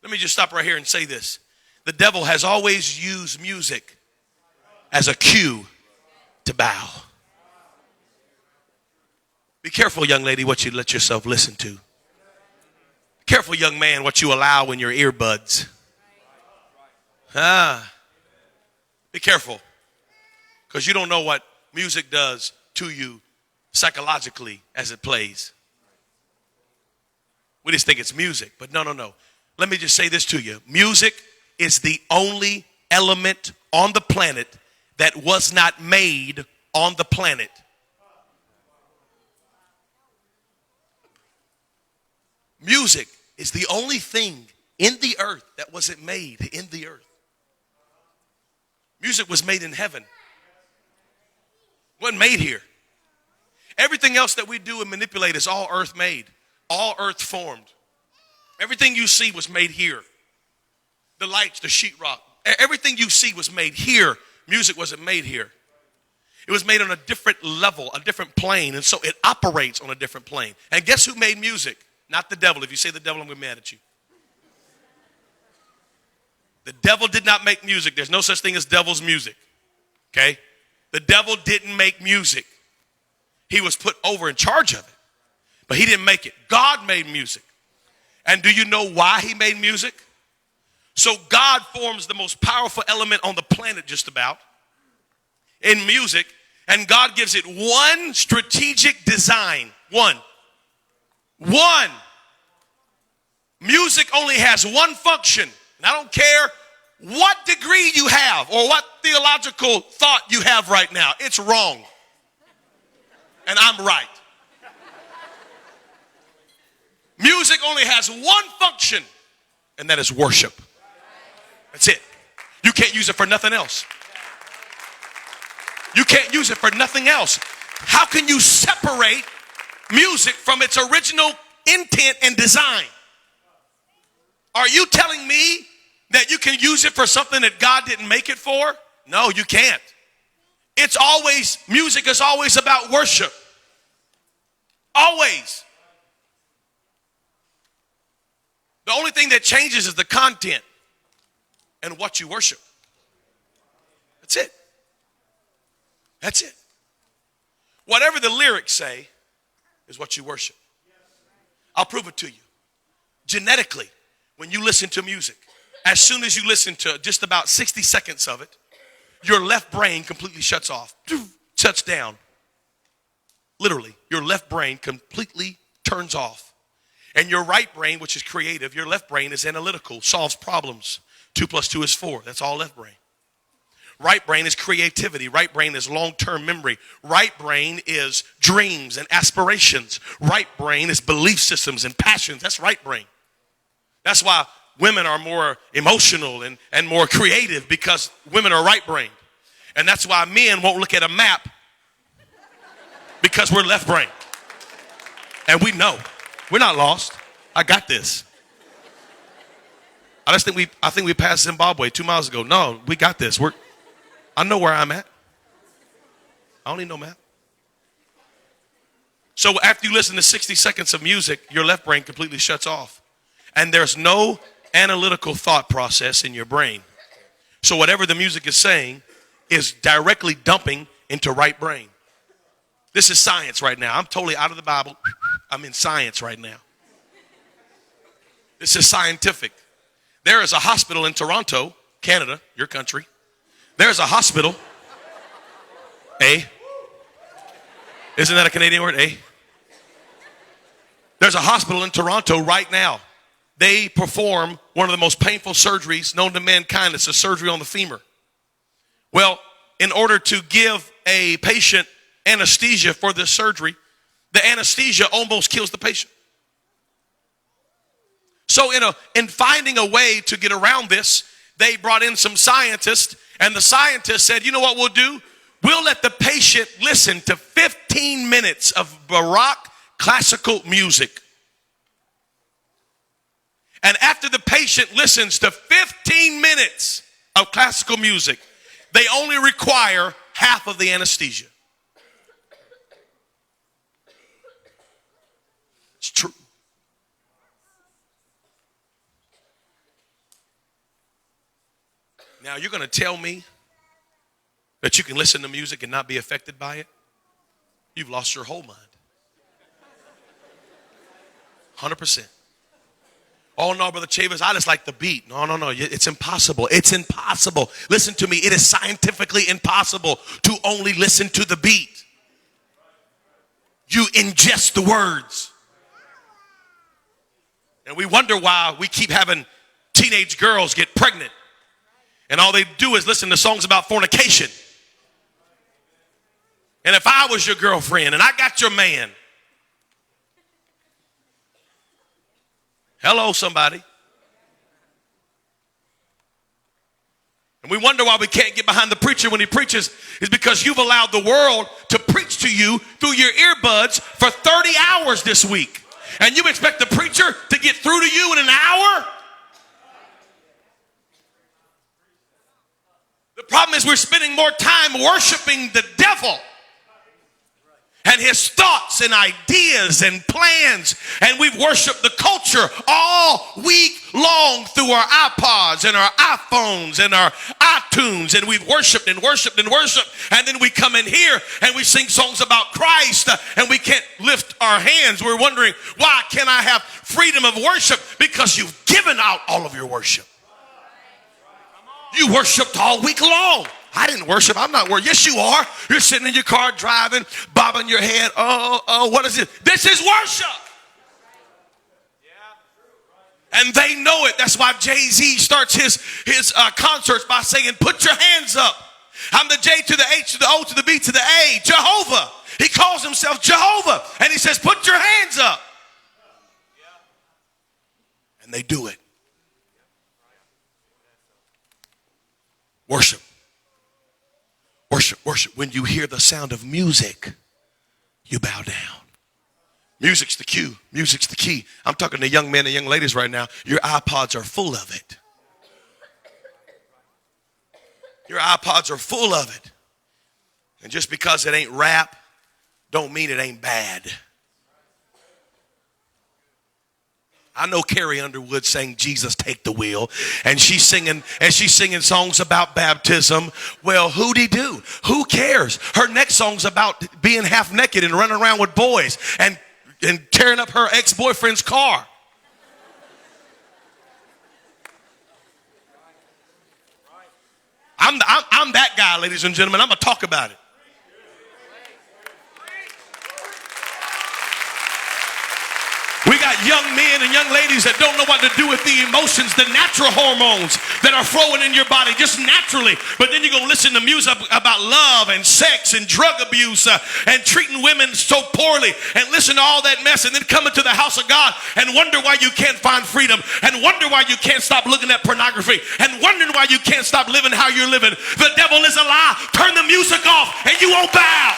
Let me just stop right here and say this. The devil has always used music as a cue to bow. Be careful, young lady, what you let yourself listen to. Careful, young man, what you allow in your earbuds. Be careful, because you don't know what music does to you psychologically as it plays. We just think it's music, but no. Let me just say this to you. Music is the only element on the planet that was not made on the planet. Music is the only thing in the earth that wasn't made in the earth. Music was made in heaven. It wasn't made here. Everything else that we do and manipulate is all earth made, all earth formed. Everything you see was made here. The lights, the sheetrock, everything you see was made here. Music wasn't made here. It was made on a different level, a different plane, and so it operates on a different plane. And guess who made music? Not the devil. If you say the devil, I'm going to be mad at you. The devil did not make music. There's no such thing as devil's music. Okay? The devil didn't make music. He was put over in charge of it. But he didn't make it. God made music. And do you know why he made music? So God forms the most powerful element on the planet just about in music. And God gives it one strategic design. One. Music only has one function. And I don't care what degree you have or what theological thought you have right now. It's wrong. And I'm right. Music only has one function, and that is worship. That's it. You can't use it for nothing else. You can't use it for nothing else. How can you separate music from its original intent and design? Are you telling me that you can use it for something that God didn't make it for? No, you can't. Music is always about worship. Always. The only thing that changes is the content and what you worship. That's it. That's it. Whatever the lyrics say is what you worship. I'll prove it to you. Genetically, when you listen to music, as soon as you listen to just about 60 seconds of it, your left brain completely shuts off, shuts down. Literally, your left brain completely turns off. And your right brain, which is creative, your left brain is analytical, solves problems. 2 + 2 is 4. That's all left brain. Right brain is creativity. Right brain is long-term memory. Right brain is dreams and aspirations. Right brain is belief systems and passions. That's right brain. That's why women are more emotional and more creative, because women are right brain. And that's why men won't look at a map, because we're left brain. And we know. We're not lost. I got this. I think we passed Zimbabwe 2 miles ago. No, we got this. I know where I'm at. I don't need no map. So after you listen to 60 seconds of music, your left brain completely shuts off. And there's no analytical thought process in your brain. So whatever the music is saying is directly dumping into right brain. This is science right now. I'm totally out of the Bible. I'm in science right now. This is scientific. There is a hospital in Toronto, Canada, your country. There's a hospital. Isn't that a Canadian word? There's a hospital in Toronto right now. They perform one of the most painful surgeries known to mankind. It's a surgery on the femur. Well, in order to give a patient anesthesia for this surgery, the anesthesia almost kills the patient. So in finding a way to get around this, they brought in some scientists, and the scientists said, you know what we'll do? We'll let the patient listen to 15 minutes of Baroque classical music. And after the patient listens to 15 minutes of classical music, they only require half of the anesthesia. It's true. Now, you're going to tell me that you can listen to music and not be affected by it? You've lost your whole mind. 100%. Oh, no, Brother Chavis, I just like the beat. No. It's impossible. It's impossible. Listen to me. It is scientifically impossible to only listen to the beat. You ingest the words. And we wonder why we keep having teenage girls get pregnant. And all they do is listen to songs about fornication. And if I was your girlfriend and I got your man, hello, somebody. And we wonder why we can't get behind the preacher when he preaches is because you've allowed the world to preach to you through your earbuds for 30 hours this week. And you expect the preacher to get through to you in an hour? The problem is we're spending more time worshiping the devil and his thoughts and ideas and plans. And we've worshiped the culture all week long through our iPods and our iPhones and our iTunes. And we've worshiped and worshiped and worshiped. And then we come in here and we sing songs about Christ and we can't lift our hands. We're wondering, why can't I have freedom of worship? Because you've given out all of your worship. You worshiped all week long. I didn't worship. I'm not worshiping. Yes, you are. You're sitting in your car driving, bobbing your head. Oh, what is it? This is worship. And they know it. That's why Jay-Z starts his concerts by saying, put your hands up. I'm the J to the H to the O to the B to the A. Jehovah. He calls himself Jehovah. And he says, put your hands up. And they do it. Worship. Worship, worship. When you hear the sound of music, you bow down. Music's the cue. Music's the key. I'm talking to young men and young ladies right now. Your iPods are full of it. Your iPods are full of it. And just because it ain't rap, don't mean it ain't bad. I know Carrie Underwood sang Jesus Take the Wheel, and she's singing songs about baptism. Well, who'd he do? Who cares? Her next song's about being half naked and running around with boys and tearing up her ex-boyfriend's car. I'm that guy, ladies and gentlemen. I'm going to talk about it. We got young men and young ladies that don't know what to do with the emotions, the natural hormones that are flowing in your body just naturally. But then you're going to listen to music about love and sex and drug abuse and treating women so poorly and listen to all that mess and then come into the house of God and wonder why you can't find freedom and wonder why you can't stop looking at pornography and wondering why you can't stop living how you're living. The devil is a lie. Turn the music off and you won't bow.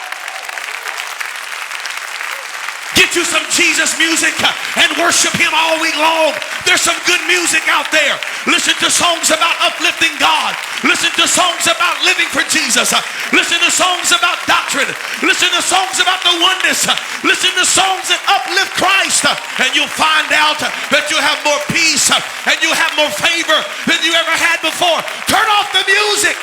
Get you some Jesus music and worship him all week long. There's some good music out there. Listen to songs about uplifting God. Listen to songs about living for Jesus. Listen to songs about doctrine. Listen to songs about the oneness. Listen to songs that uplift Christ. And you'll find out that you'll have more peace and you'll have more favor than you ever had before. Turn off the music.